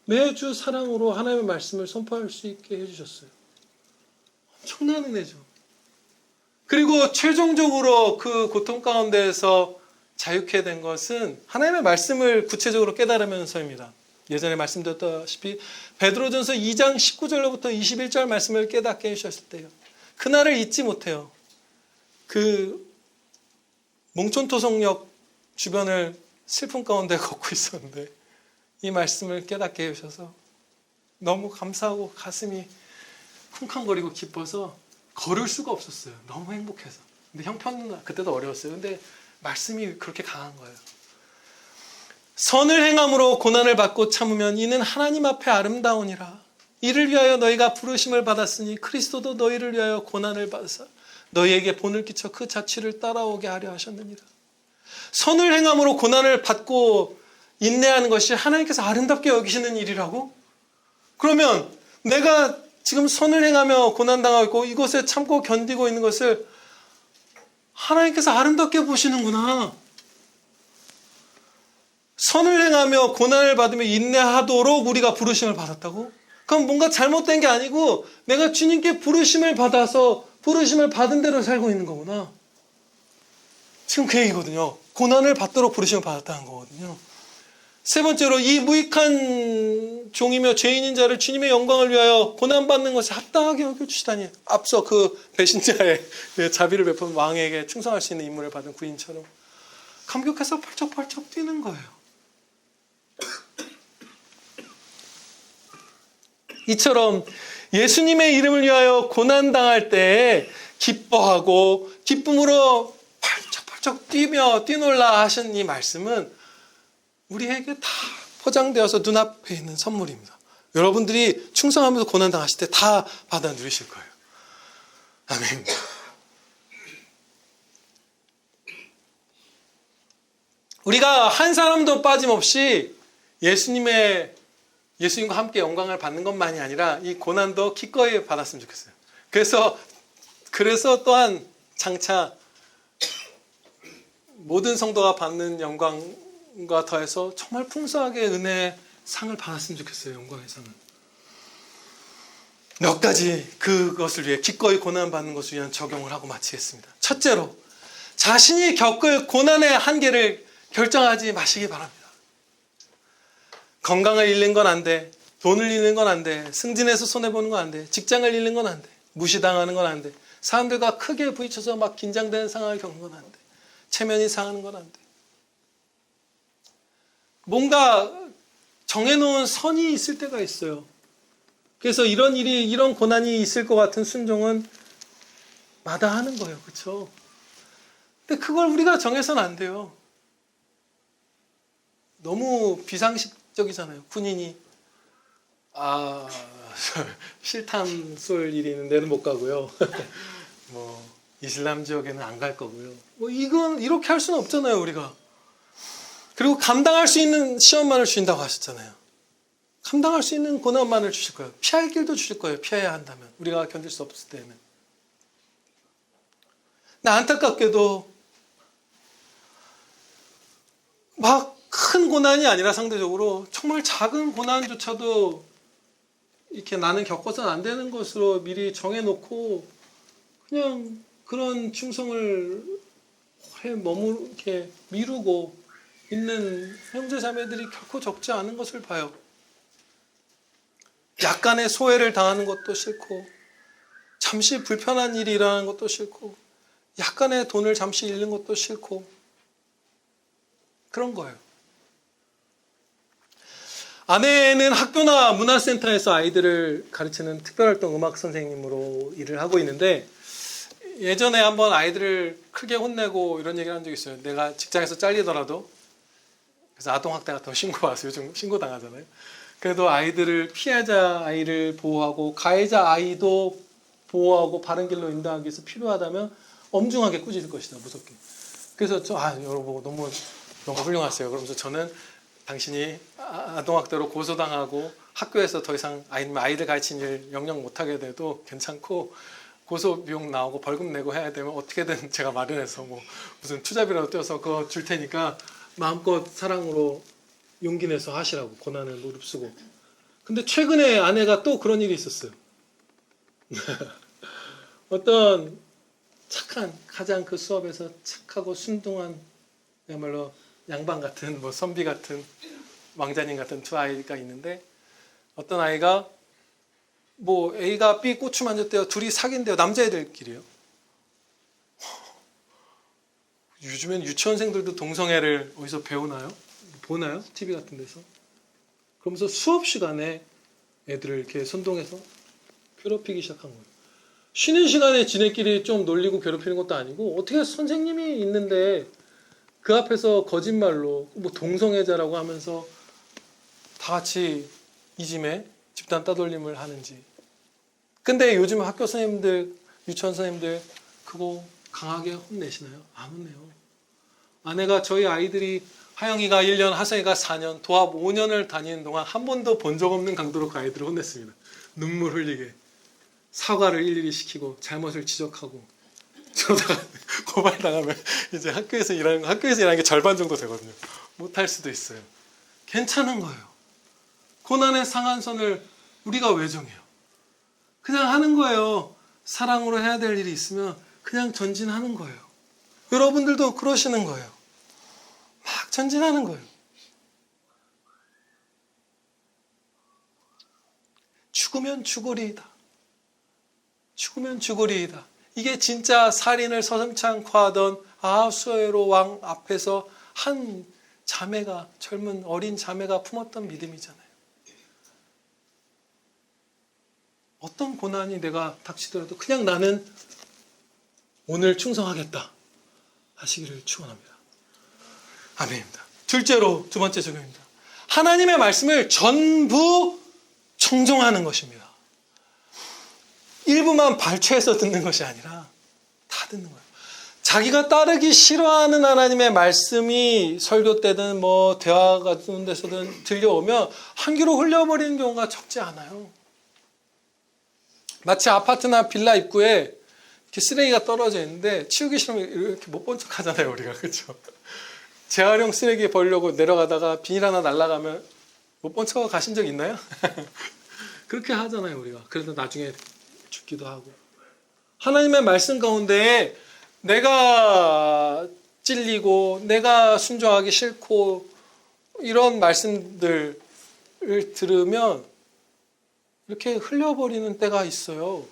매주 사랑으로 하나님의 말씀을 선포할 수 있게 해주셨어요. 엄청난 은혜죠. 그리고 최종적으로 그 고통 가운데에서 자유케 된 것은 하나님의 말씀을 구체적으로 깨달으면서입니다. 예전에 말씀드렸다시피 베드로전서 2장 19절로부터 21절 말씀을 깨닫게 해주셨을 때요. 그날을 잊지 못해요. 그 몽촌토성역 주변을 슬픔 가운데 걷고 있었는데 이 말씀을 깨닫게 해주셔서 너무 감사하고 가슴이 쿵쾅거리고 기뻐서 걸을 수가 없었어요. 너무 행복해서. 근데 형편은 그때도 어려웠어요. 근데 말씀이 그렇게 강한 거예요. 선을 행함으로 고난을 받고 참으면 이는 하나님 앞에 아름다우니라. 이를 위하여 너희가 부르심을 받았으니 그리스도도 너희를 위하여 고난을 받으사 너희에게 본을 끼쳐 그 자취를 따라오게 하려 하셨느니라. 선을 행함으로 고난을 받고 인내하는 것이 하나님께서 아름답게 여기시는 일이라고? 그러면 내가 지금 선을 행하며 고난당하고 있고 이것에 참고 견디고 있는 것을 하나님께서 아름답게 보시는구나. 선을 행하며 고난을 받으며 인내하도록 우리가 부르심을 받았다고? 그럼 뭔가 잘못된 게 아니고 내가 주님께 부르심을 받아서 부르심을 받은 대로 살고 있는 거구나. 지금 그 얘기거든요. 고난을 받도록 부르심을 받았다는 거거든요. 세 번째로 이 무익한 종이며 죄인인 자를 주님의 영광을 위하여 고난받는 것에 합당하게 여겨주시다니. 앞서 그 배신자의 자비를 베푼 왕에게 충성할 수 있는 임무를 받은 구인처럼 감격해서 펄쩍펄쩍 뛰는 거예요. 이처럼 예수님의 이름을 위하여 고난당할 때 기뻐하고 기쁨으로 펄쩍펄쩍 뛰며 뛰놀라 하신 이 말씀은 우리에게 다 포장되어서 눈앞에 있는 선물입니다. 여러분들이 충성하면서 고난당하실 때 다 받아 누리실 거예요. 아멘. 우리가 한 사람도 빠짐없이 예수님과 함께 영광을 받는 것만이 아니라 이 고난도 기꺼이 받았으면 좋겠어요. 그래서 또한 장차 모든 성도가 받는 영광과 더해서 정말 풍성하게 은혜의 상을 받았으면 좋겠어요. 영광의 상을. 몇 가지 그것을 위해 기꺼이 고난받는 것을 위한 적용을 하고 마치겠습니다. 첫째로, 자신이 겪을 고난의 한계를 결정하지 마시기 바랍니다. 건강을 잃는 건 안 돼. 돈을 잃는 건 안 돼. 승진해서 손해보는 건 안 돼. 직장을 잃는 건 안 돼. 무시당하는 건 안 돼. 사람들과 크게 부딪혀서 막 긴장되는 상황을 겪는 건 안 돼. 체면이 상하는 건 안 돼. 뭔가 정해놓은 선이 있을 때가 있어요. 그래서 이런 고난이 있을 것 같은 순종은 마다하는 거예요. 그렇죠? 근데 그걸 우리가 정해서는 안 돼요. 너무 비상식적이잖아요. 군인이 실탄 쏠 일이 있는 데는 못 가고요. 뭐 이슬람 지역에는 안 갈 거고요. 뭐 이건 이렇게 할 수는 없잖아요, 우리가. 그리고 감당할 수 있는 시험만을 주신다고 하셨잖아요. 감당할 수 있는 고난만을 주실 거예요. 피할 길도 주실 거예요. 피해야 한다면. 우리가 견딜 수 없을 때는. 근데 안타깝게도 막 큰 고난이 아니라 상대적으로 정말 작은 고난조차도 이렇게 나는 겪어서는 안 되는 것으로 미리 정해놓고 그냥 그런 충성을 이렇게 미루고 있는 형제 자매들이 결코 적지 않은 것을 봐요. 약간의 소외를 당하는 것도 싫고, 잠시 불편한 일이 일어나는 것도 싫고, 약간의 돈을 잠시 잃는 것도 싫고, 그런 거예요. 아내는 학교나 문화센터에서 아이들을 가르치는 특별활동 음악 선생님으로 일을 하고 있는데, 예전에 한번 아이들을 크게 혼내고 이런 얘기를 한 적이 있어요. 내가 직장에서 잘리더라도, 그래서 아동학대 같은 거 신고와서 요즘 신고당하잖아요. 그래도 피해자 아이를 보호하고 가해자 아이도 보호하고 바른 길로 인도하기 위해서 필요하다면 엄중하게 꾸짖을 것이다. 무섭게. 그래서 여러분 너무 훌륭하세요. 그러면서 저는 당신이 아동학대로 고소당하고 학교에서 더 이상 아이들 가르치는 일 영영 못하게 돼도 괜찮고, 고소 비용 나오고 벌금 내고 해야 되면 어떻게든 제가 마련해서 무슨 투자비라도 떼어서 그거 줄 테니까 마음껏 사랑으로 용기 내서 하시라고, 고난을 무릅쓰고. 근데 최근에 아내가 또 그런 일이 있었어요. 어떤 가장 그 수업에서 착하고 순둥한, 그야말로 양반 같은, 선비 같은, 왕자님 같은 두 아이가 있는데, 어떤 아이가 A가 B 고추 만졌대요. 둘이 사귄대요. 남자애들끼리요. 요즘엔 유치원생들도 동성애를 어디서 배우나요? 보나요? TV 같은 데서. 그러면서 수업 시간에 애들을 이렇게 선동해서 괴롭히기 시작한 거예요. 쉬는 시간에 지네끼리 좀 놀리고 괴롭히는 것도 아니고, 어떻게 선생님이 있는데 그 앞에서 거짓말로 동성애자라고 하면서 다 같이 이짐에 집단 따돌림을 하는지. 근데 요즘 학교 선생님들, 유치원 선생님들 그거 강하게 혼내시나요? 안 혼내요. 아내가 저희 아이들이 하영이가 1년, 하성이가 4년, 도합 5년을 다니는 동안 한 번도 본 적 없는 강도로 그 아이들을 혼냈습니다. 눈물 흘리게. 사과를 일일이 시키고 잘못을 지적하고. 저러다가 고발당하면 이제 학교에서 일하는 게 절반 정도 되거든요. 못할 수도 있어요. 괜찮은 거예요. 고난의 상한선을 우리가 왜 정해요? 그냥 하는 거예요. 사랑으로 해야 될 일이 있으면 그냥 전진하는 거예요. 여러분들도 그러시는 거예요. 막 전진하는 거예요. 죽으면 죽으리이다. 죽으면 죽으리이다. 이게 진짜 살인을 서슴지 않고 하던 아하수에로 왕 앞에서 한 자매가, 젊은 어린 자매가 품었던 믿음이잖아요. 어떤 고난이 내가 닥치더라도 그냥 나는 오늘 충성하겠다 하시기를 축원합니다. 아멘입니다. 둘째로, 두 번째 적용입니다. 하나님의 말씀을 전부 청종하는 것입니다. 일부만 발췌해서 듣는 것이 아니라 다 듣는 거예요. 자기가 따르기 싫어하는 하나님의 말씀이 설교 때든 뭐 대화 같은 데서든 들려오면 한 귀로 흘려버리는 경우가 적지 않아요. 마치 아파트나 빌라 입구에 이렇게 쓰레기가 떨어져 있는데 치우기 싫으면 이렇게 못 본 척 하잖아요, 우리가. 그렇죠? 재활용 쓰레기 버리려고 내려가다가 비닐 하나 날아가면 못 본 척 가신 적 있나요? 그렇게 하잖아요, 우리가. 그래서 나중에 죽기도 하고. 하나님의 말씀 가운데 내가 찔리고 내가 순종하기 싫고 이런 말씀들을 들으면 이렇게 흘려버리는 때가 있어요.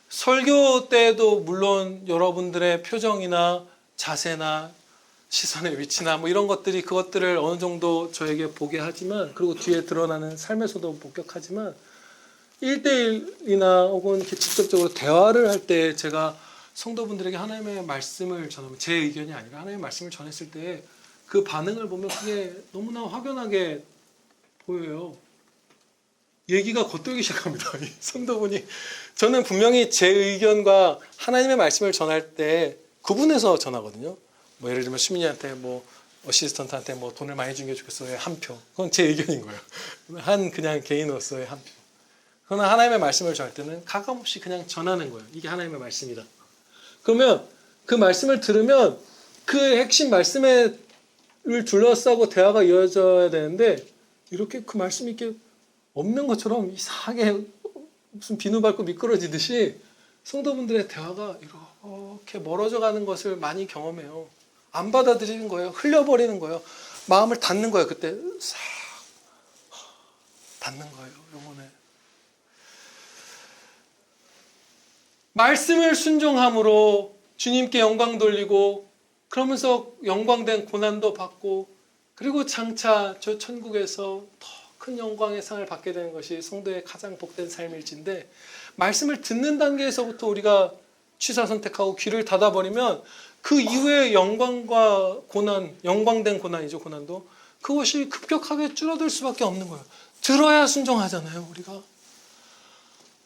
설교 때도 물론 여러분들의 표정이나 자세나 시선의 위치나 뭐 이런 것들이 그것들을 어느 정도 저에게 보게 하지만, 그리고 뒤에 드러나는 삶에서도 목격하지만, 1대1이나 혹은 이렇게 직접적으로 대화를 할 때 제가 성도분들에게 하나님의 말씀을 전하면, 제 의견이 아니라 하나님의 말씀을 전했을 때 그 반응을 보면 그게 너무나 확연하게 보여요. 얘기가 겉돌기 시작합니다. 이 성도분이. 저는 분명히 제 의견과 하나님의 말씀을 전할 때 구분해서 전하거든요. 뭐 예를 들면 수민이한테 뭐 어시스턴트한테 뭐 돈을 많이 준 게 좋겠어요. 한 표. 그건 제 의견인 거예요. 한 그냥 개인으로서의 한 표. 그러나 하나님의 말씀을 전할 때는 가감없이 그냥 전하는 거예요. 이게 하나님의 말씀이다. 그러면 그 말씀을 들으면 그 핵심 말씀을 둘러싸고 대화가 이어져야 되는데, 이렇게 그 말씀이 이렇게 없는 것처럼 이상하게 무슨 비누 밟고 미끄러지듯이 성도분들의 대화가 이렇게 멀어져 가는 것을 많이 경험해요. 안 받아들이는 거예요. 흘려버리는 거예요. 마음을 닫는 거예요. 그때 싹 닫는 거예요. 영혼에. 말씀을 순종함으로 주님께 영광 돌리고, 그러면서 영광된 고난도 받고, 그리고 장차 저 천국에서 더 큰 영광의 상을 받게 되는 것이 성도의 가장 복된 삶일진데, 말씀을 듣는 단계에서부터 우리가 취사 선택하고 귀를 닫아버리면 그 이후의 영광과 고난, 영광된 고난이죠, 고난도. 그것이 급격하게 줄어들 수밖에 없는 거예요. 들어야 순종하잖아요, 우리가.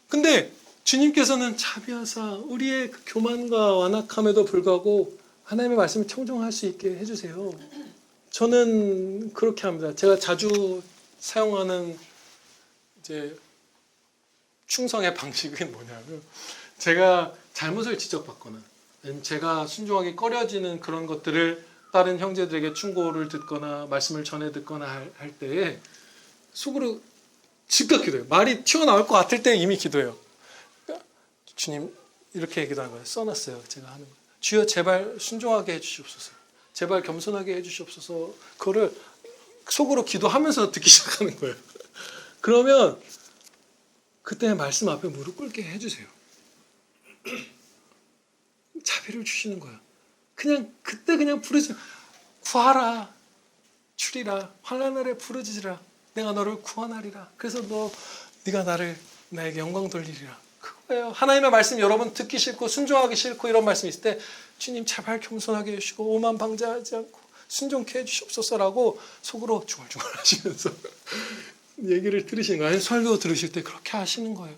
근데 주님께서는 자비하사 우리의 그 교만과 완악함에도 불구하고 하나님의 말씀을 청종할 수 있게 해주세요. 저는 그렇게 합니다. 제가 자주 사용하는 이제 충성의 방식은 뭐냐면, 제가 잘못을 지적받거나 제가 순종하기 꺼려지는 그런 것들을 다른 형제들에게 충고를 듣거나 말씀을 전해 듣거나 할 때에 속으로 즉각 기도해요. 말이 튀어나올 것 같을 때 이미 기도해요. 주님, 이렇게 기도하는 거예요. 써놨어요. 제가 하는 거예요. 주여, 제발 순종하게 해주시옵소서. 제발 겸손하게 해주시옵소서. 그거를 속으로 기도하면서 듣기 시작하는 거예요. 그러면 그때 말씀 앞에 무릎 꿇게 해주세요. 자비를 주시는 거야. 그냥 그때 그냥 부르지. 구하라, 추리라, 환난 날에 부르짖으라. 내가 너를 구원하리라. 그래서 네가 나에게 영광 돌리리라. 그거예요. 하나님의 말씀 여러분 듣기 싫고 순종하기 싫고 이런 말씀 있을 때, 주님 제발 겸손하게 해주시고 오만 방자하지 않고 순종케 해주시옵소서라고 속으로 중얼중얼 하시면서 얘기를 들으시는 거예요. 설교 들으실 때 그렇게 하시는 거예요.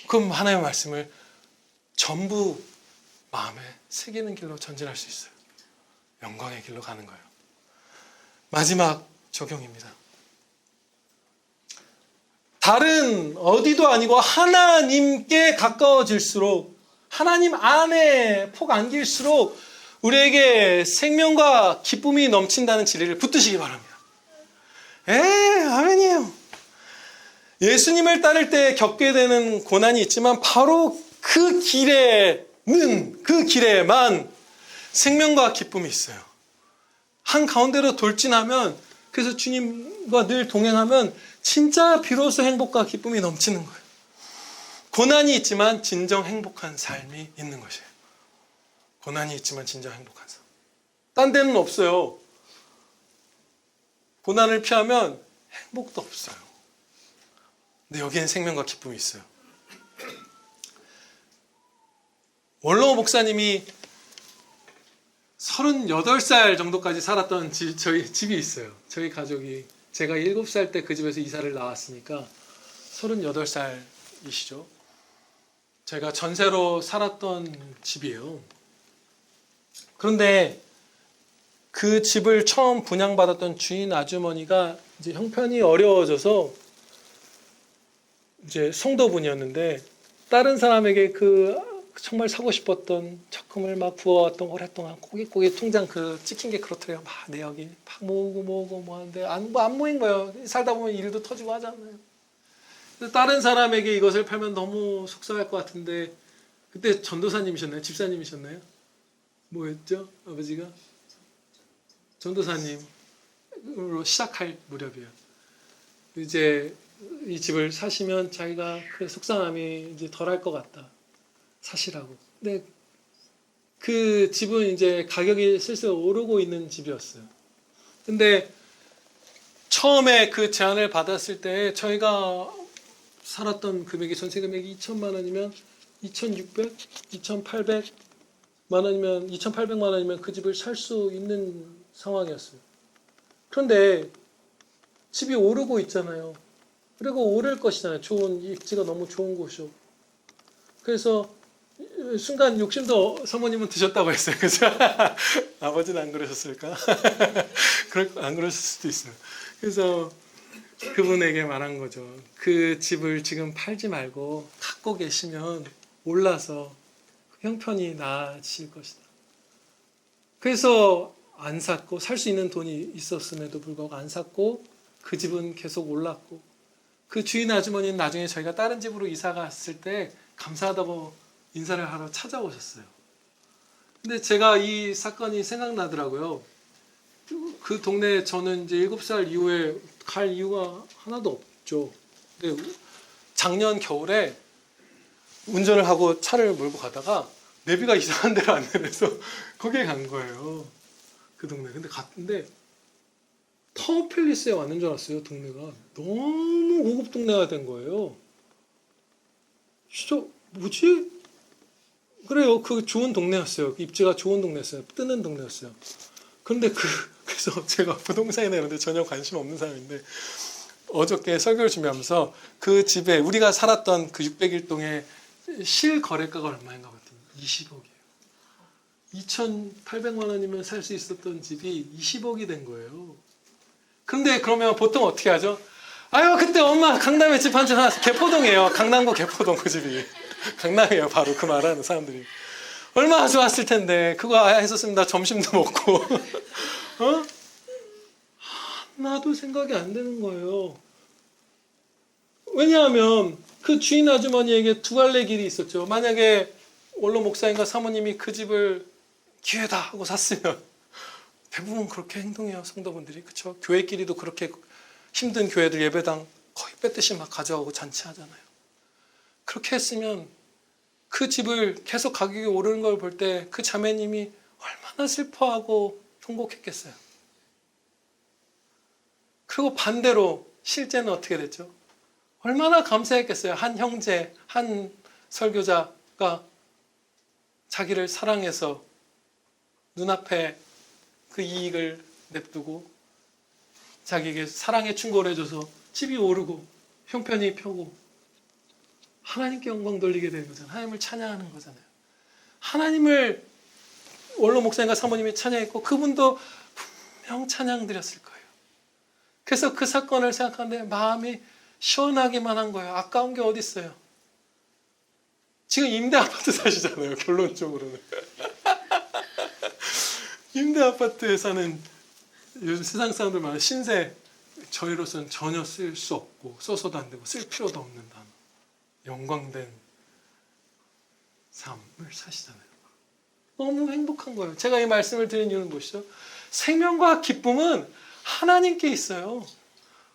그럼 하나님의 말씀을 전부 마음에 새기는 길로 전진할 수 있어요. 영광의 길로 가는 거예요. 마지막 적용입니다. 다른 어디도 아니고 하나님께 가까워질수록, 하나님 안에 폭 안길수록 우리에게 생명과 기쁨이 넘친다는 진리를 붙드시기 바랍니다. 아멘이에요. 예수님을 따를 때 겪게 되는 고난이 있지만 바로 그 길에만 생명과 기쁨이 있어요. 한 가운데로 돌진하면, 그래서 주님과 늘 동행하면 진짜 비로소 행복과 기쁨이 넘치는 거예요. 고난이 있지만 진정 행복한 삶이 있는 것이에요. 고난이 있지만 진정 행복한 삶. 딴 데는 없어요. 고난을 피하면 행복도 없어요. 근데 여기엔 생명과 기쁨이 있어요. 원로 목사님이 38살 정도까지 살았던 저희 집이 있어요. 저희 가족이 제가 7살 때 그 집에서 이사를 나왔으니까 38살이시죠. 제가 전세로 살았던 집이에요. 그런데 그 집을 처음 분양받았던 주인 아주머니가 이제 형편이 어려워져서 이제 성도분이었는데 다른 사람에게 그 정말 사고 싶었던 적금을 막 부어왔던 오랫동안 고깃고깃 통장 그 찍힌 게 그렇더래요. 막 내역이 막 모으고 뭐 하는데 안 모인 거예요. 살다 보면 일도 터지고 하잖아요. 다른 사람에게 이것을 팔면 너무 속상할 것 같은데 그때 전도사님이셨나요? 집사님이셨나요? 뭐였죠? 아버지가? 전도사님으로 시작할 무렵이에요. 이제 이 집을 사시면 자기가 그 속상함이 이제 덜할 것 같다. 사시라고. 근데 그 집은 이제 가격이 슬슬 오르고 있는 집이었어요. 근데 처음에 그 제안을 받았을 때 저희가 살았던 금액이 전세 금액이 2천만 원이면 2,600, 2,800만 원이면 2,800만 원이면 그 집을 살 수 있는 상황이었어요. 그런데 집이 오르고 있잖아요. 그리고 오를 것이잖아요. 좋은 입지가 너무 좋은 곳이요. 그래서 순간 욕심도 사모님은 드셨다고 했어요. 그죠? 아버지는 안 그러셨을까? 안 그러실 수도 있어요. 그래서 그분에게 말한 거죠. 그 집을 지금 팔지 말고 갖고 계시면 올라서 형편이 나아질 것이다. 그래서 안 샀고 살 수 있는 돈이 있었음에도 불구하고 안 샀고 그 집은 계속 올랐고 그 주인 아주머니는 나중에 저희가 다른 집으로 이사 갔을 때 감사하다고 인사를 하러 찾아오셨어요. 근데 제가 이 사건이 생각나더라고요. 그 동네에 저는 이제 7살 이후에 갈 이유가 하나도 없죠. 근데 작년 겨울에 운전을 하고 차를 몰고 가다가 내비가 이상한 데로 안내를 해서 거기에 간 거예요. 그 동네. 근데 갔는데 타워팰리스에 왔는 줄 알았어요. 동네가. 너무 고급 동네가 된 거예요. 진짜 뭐지? 그래요. 그 좋은 동네였어요. 입지가 좋은 동네였어요. 뜨는 동네였어요. 그런데 그래서 제가 부동산이나 이런 데 전혀 관심 없는 사람인데 어저께 설교를 준비하면서 그 집에 우리가 살았던 그 601동에 실거래가가 얼마인가 봤더니 20억이에요. 2,800만 원이면 살 수 있었던 집이 20억이 된 거예요. 그런데 그러면 보통 어떻게 하죠? 아유 그때 엄마 강남에 집 한 채 사놨어. 개포동이에요. 강남구 개포동 그 집이. 강남이에요. 바로 그 말하는 사람들이. 얼마나 좋았을 텐데 그거 했었습니다. 점심도 먹고. 어? 하나도 생각이 안 되는 거예요. 왜냐하면 그 주인 아주머니에게 두 갈래 길이 있었죠. 만약에 원로 목사님과 사모님이 그 집을 기회다 하고 샀으면 대부분 그렇게 행동해요. 성도분들이. 그렇죠? 교회끼리도 그렇게 힘든 교회들 예배당 거의 빼듯이 막 가져가고 잔치하잖아요. 그렇게 했으면 그 집을 계속 가격이 오르는 걸 볼 때 그 자매님이 얼마나 슬퍼하고 통곡했겠어요. 그리고 반대로 실제는 어떻게 됐죠? 얼마나 감사했겠어요. 한 형제, 한 설교자가 자기를 사랑해서 눈앞에 그 이익을 냅두고 자기에게 사랑의 충고를 해줘서 집이 오르고 형편이 펴고 하나님께 영광 돌리게 되는 거잖아요. 하나님을 찬양하는 거잖아요. 하나님을 원로 목사님과 사모님이 찬양했고 그분도 분명 찬양 드렸을 거예요. 그래서 그 사건을 생각하는데 마음이 시원하기만 한 거예요. 아까운 게 어디 있어요? 지금 임대 아파트 사시잖아요. 결론적으로는. 임대 아파트에 사는 요즘 세상 사람들 많은 신세 저희로서는 전혀 쓸 수 없고 써서도 안 되고 쓸 필요도 없는 단어. 영광된 삶을 사시잖아요. 너무 행복한 거예요. 제가 이 말씀을 드린 이유는 무엇이죠? 생명과 기쁨은 하나님께 있어요.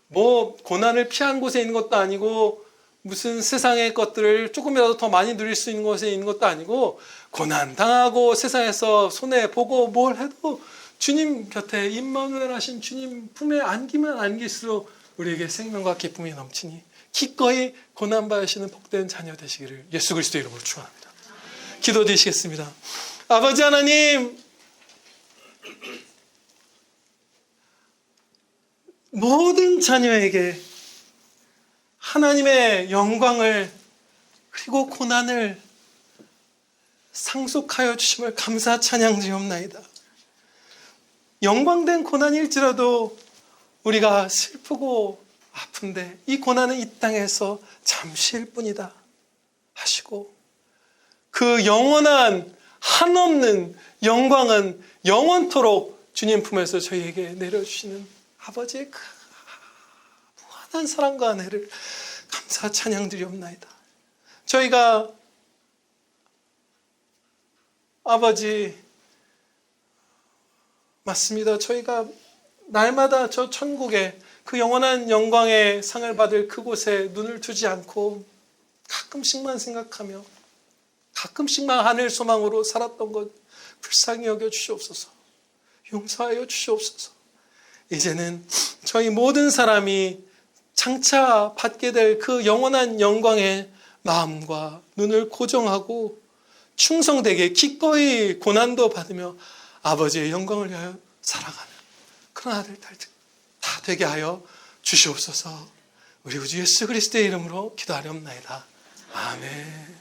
뭐 고난을 피한 곳에 있는 것도 아니고 무슨 세상의 것들을 조금이라도 더 많이 누릴 수 있는 곳에 있는 것도 아니고 고난 당하고 세상에서 손해보고 뭘 해도 주님 곁에 임마누엘 하신 주님 품에 안기면 안길수록 우리에게 생명과 기쁨이 넘치니 기꺼이 고난받으시는 복된 자녀 되시기를 예수 그리스도 이름으로 축원합니다. 기도드리시겠습니다. 아버지 하나님, 모든 자녀에게 하나님의 영광을 그리고 고난을 상속하여 주심을 감사 찬양드리옵나이다. 영광된 고난일지라도 우리가 슬프고 아픈데 이 고난은 이 땅에서 잠시일 뿐이다 하시고 그 영원한 한없는 영광은 영원토록 주님 품에서 저희에게 내려주시는 아버지의 그 무한한 사랑과 은혜를 감사 찬양드리옵나이다. 저희가 아버지 맞습니다. 저희가 날마다 저 천국에 그 영원한 영광의 상을 받을 그곳에 눈을 두지 않고 가끔씩만 생각하며 가끔씩만 하늘 소망으로 살았던 것 불쌍히 여겨 주시옵소서. 용서하여 주시옵소서. 이제는 저희 모든 사람이 장차 받게 될 그 영원한 영광의 마음과 눈을 고정하고 충성되게 기꺼이 고난도 받으며 아버지의 영광을 위하여 살아가는 그런 아들, 딸들 다 되게 하여 주시옵소서. 우리 구주 예수 그리스도의 이름으로 기도하렵나이다. 아멘.